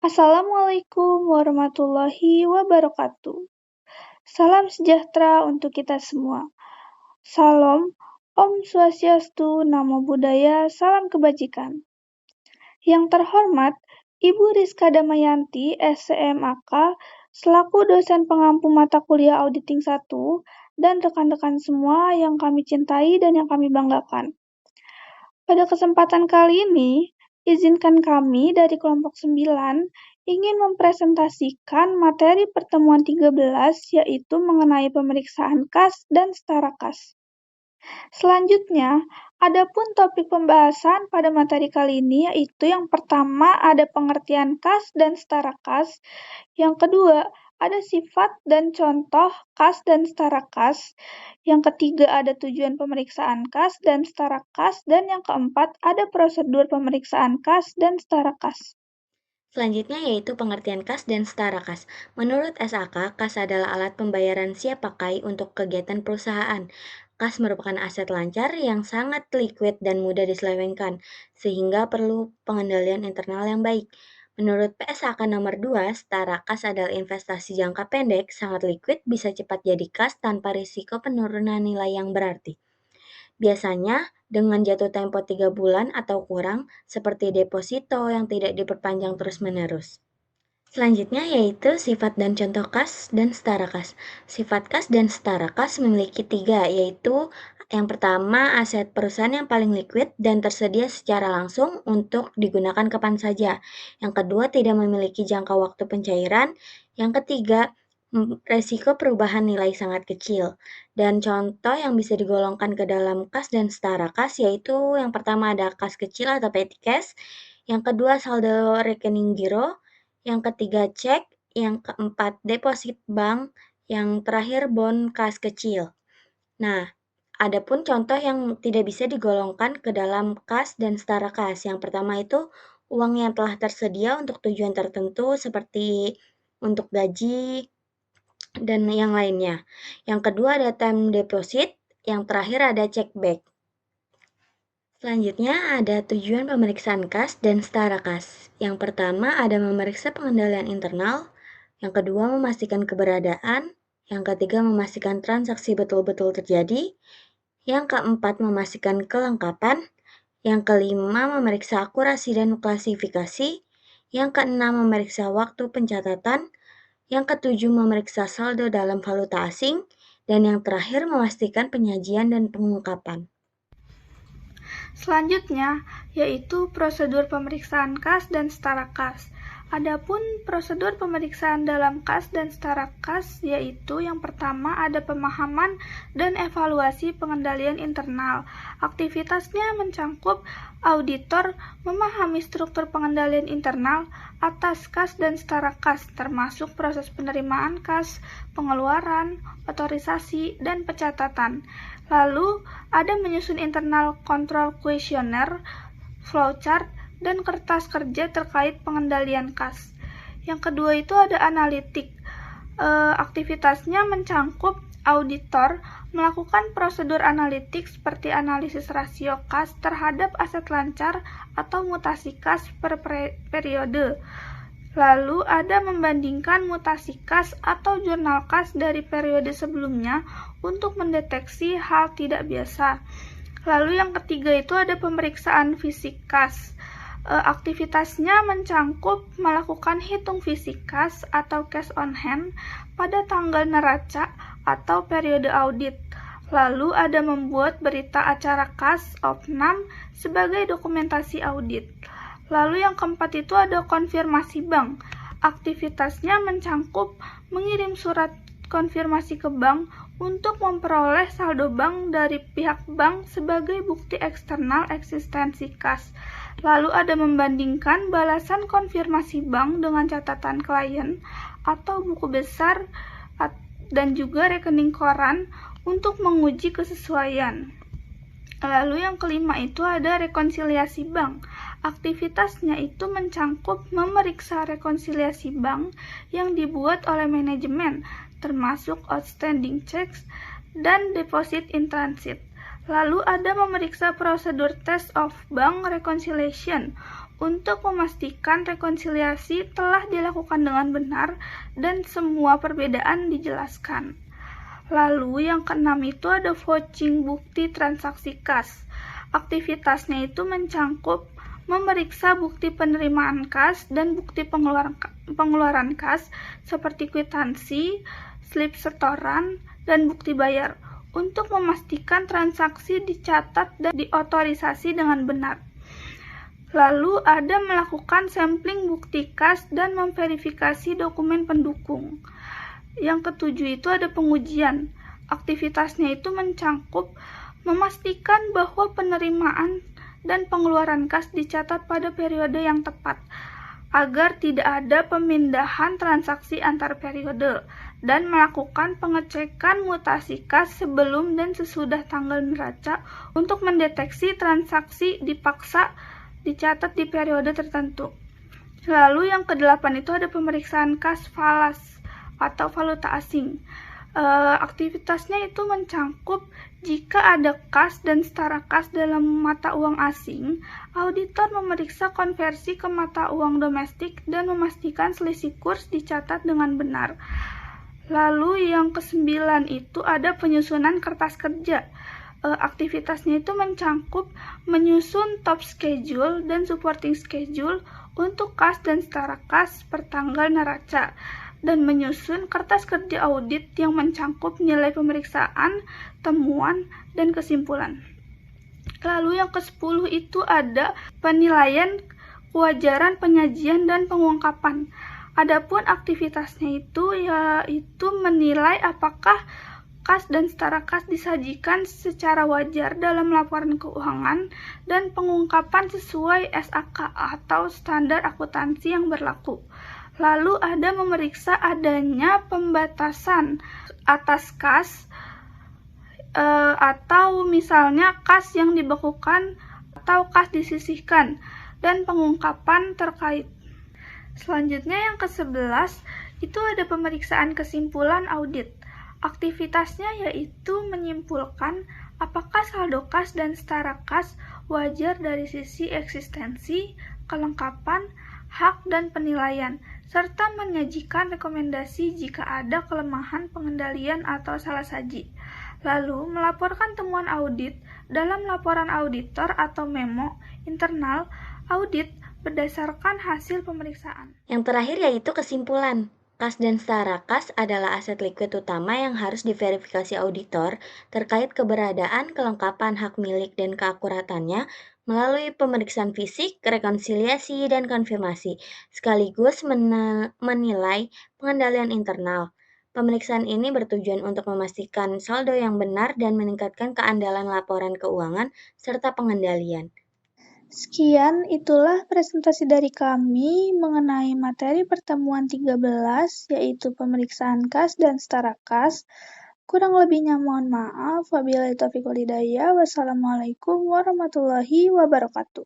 Assalamualaikum warahmatullahi wabarakatuh. Salam sejahtera untuk kita semua. Salam, Om Swastiastu, Namo Buddhaya, salam kebajikan. Yang terhormat, Ibu Rizka Damayanti, SCMAK, selaku dosen pengampu mata kuliah Auditing 1, dan rekan-rekan semua yang kami cintai dan yang kami banggakan. Pada kesempatan kali ini, izinkan kami dari kelompok 9 ingin mempresentasikan materi pertemuan 13 yaitu mengenai pemeriksaan KAS dan setara KAS. Selanjutnya, adapun topik pembahasan pada materi kali ini yaitu yang pertama ada pengertian KAS dan setara KAS, yang kedua ada sifat dan contoh KAS dan setara KAS, yang ketiga ada tujuan pemeriksaan KAS dan setara KAS, dan yang keempat ada prosedur pemeriksaan KAS dan setara KAS. Selanjutnya yaitu pengertian kas dan setara kas. Menurut SAK, kas adalah alat pembayaran siap pakai untuk kegiatan perusahaan. Kas merupakan aset lancar yang sangat liquid dan mudah diselewengkan, sehingga perlu pengendalian internal yang baik. Menurut PSAK nomor 2, setara kas adalah investasi jangka pendek, sangat liquid, bisa cepat jadi kas tanpa risiko penurunan nilai yang berarti. Biasanya dengan jatuh tempo 3 bulan atau kurang, seperti deposito yang tidak diperpanjang terus-menerus. Selanjutnya yaitu sifat dan contoh kas dan setara kas. Sifat kas dan setara kas memiliki 3, yaitu yang pertama aset perusahaan yang paling liquid dan tersedia secara langsung untuk digunakan kapan saja. Yang kedua tidak memiliki jangka waktu pencairan. Yang ketiga resiko perubahan nilai sangat kecil. Dan contoh yang bisa digolongkan ke dalam kas dan setara kas yaitu yang pertama ada kas kecil atau petty cash, yang kedua saldo rekening giro, yang ketiga cek, yang keempat deposit bank, yang terakhir bond kas kecil. Nah, adapun contoh yang tidak bisa digolongkan ke dalam kas dan setara kas. Yang pertama itu uang yang telah tersedia untuk tujuan tertentu seperti untuk gaji dan yang lainnya. Yang kedua ada time deposit, yang terakhir ada check back. Selanjutnya ada tujuan pemeriksaan kas dan setara kas. Yang pertama ada memeriksa pengendalian internal, yang kedua memastikan keberadaan, yang ketiga memastikan transaksi betul-betul terjadi, yang keempat memastikan kelengkapan, yang kelima memeriksa akurasi dan klasifikasi, yang keenam memeriksa waktu pencatatan, yang ketujuh memeriksa saldo dalam valuta asing, dan yang terakhir memastikan penyajian dan pengungkapan. Selanjutnya, yaitu prosedur pemeriksaan KAS dan setara KAS. Adapun prosedur pemeriksaan dalam KAS dan setara KAS yaitu yang pertama ada pemahaman dan evaluasi pengendalian internal. Aktivitasnya mencangkup auditor memahami struktur pengendalian internal atas KAS dan setara KAS, termasuk proses penerimaan KAS, pengeluaran, otorisasi, dan pencatatan. Lalu, ada menyusun internal control questionnaire, flowchart, dan kertas kerja terkait pengendalian KAS. Yang kedua itu ada analitik. Aktivitasnya mencangkup auditor melakukan prosedur analitik seperti analisis rasio KAS terhadap aset lancar atau mutasi KAS per periode. Lalu ada membandingkan mutasi KAS atau jurnal KAS dari periode sebelumnya untuk mendeteksi hal tidak biasa. Lalu yang ketiga itu ada pemeriksaan fisik KAS. Aktivitasnya mencangkup melakukan hitung fisik KAS atau cash on hand pada tanggal neraca atau periode audit. Lalu ada membuat berita acara KAS opnam sebagai dokumentasi audit. Lalu yang keempat itu ada konfirmasi bank. Aktivitasnya mencangkup mengirim surat konfirmasi ke bank untuk memperoleh saldo bank dari pihak bank sebagai bukti eksternal eksistensi KAS. Lalu ada membandingkan balasan konfirmasi bank dengan catatan klien atau buku besar dan juga rekening koran untuk menguji kesesuaian. Lalu yang kelima itu ada rekonsiliasi bank. Aktivitasnya itu mencangkup memeriksa rekonsiliasi bank yang dibuat oleh manajemen, termasuk outstanding checks dan deposit in transit. Lalu ada memeriksa prosedur test of bank reconciliation untuk memastikan rekonsiliasi telah dilakukan dengan benar dan semua perbedaan dijelaskan. Lalu yang keenam itu ada vouching bukti transaksi kas. Aktivitasnya itu mencangkup memeriksa bukti penerimaan kas dan bukti pengeluaran kas seperti kwitansi, slip setoran, dan bukti bayar untuk memastikan transaksi dicatat dan diotorisasi dengan benar. Lalu ada melakukan sampling bukti kas dan memverifikasi dokumen pendukung. Yang ketujuh itu ada pengujian. Aktivitasnya itu mencangkup memastikan bahwa penerimaan dan pengeluaran kas dicatat pada periode yang tepat, agar tidak ada pemindahan transaksi antar periode, dan melakukan pengecekan mutasi kas sebelum dan sesudah tanggal neraca untuk mendeteksi transaksi dipaksa dicatat di periode tertentu. Lalu yang kedelapan itu ada pemeriksaan kas falas atau valuta asing. Aktivitasnya itu mencangkup jika ada kas dan setara kas dalam mata uang asing, auditor memeriksa konversi ke mata uang domestik dan memastikan selisih kurs dicatat dengan benar. Lalu yang kesembilan itu ada penyusunan kertas kerja. Aktivitasnya itu mencangkup menyusun top schedule dan supporting schedule untuk kas dan setara kas per tanggal neraca, dan menyusun kertas kerja audit yang mencangkup nilai pemeriksaan, temuan, dan kesimpulan. Lalu yang ke-10 itu ada penilaian kewajaran penyajian dan pengungkapan. Adapun aktivitasnya itu yaitu menilai apakah kas dan setara kas disajikan secara wajar dalam laporan keuangan dan pengungkapan sesuai SAK atau standar akuntansi yang berlaku. Lalu ada memeriksa adanya pembatasan atas kas atau misalnya kas yang dibekukan atau kas disisihkan dan pengungkapan terkait. Selanjutnya yang ke-11 itu ada pemeriksaan kesimpulan audit. Aktivitasnya yaitu menyimpulkan apakah saldo kas dan setara kas wajar dari sisi eksistensi, kelengkapan, hak, dan penilaian, serta menyajikan rekomendasi jika ada kelemahan pengendalian atau salah saji. Lalu, melaporkan temuan audit dalam laporan auditor atau memo internal audit berdasarkan hasil pemeriksaan. Yang terakhir yaitu kesimpulan. Kas dan setara kas adalah aset likuid utama yang harus diverifikasi auditor terkait keberadaan, kelengkapan hak milik dan keakuratannya melalui pemeriksaan fisik, rekonsiliasi, dan konfirmasi, sekaligus menilai pengendalian internal. Pemeriksaan ini bertujuan untuk memastikan saldo yang benar dan meningkatkan keandalan laporan keuangan serta pengendalian. Sekian, itulah presentasi dari kami mengenai materi pertemuan 13, yaitu pemeriksaan kas dan setara kas. Kurang lebihnya mohon maaf. Wabillahi taufiq wal hidayah. Wassalamualaikum warahmatullahi wabarakatuh.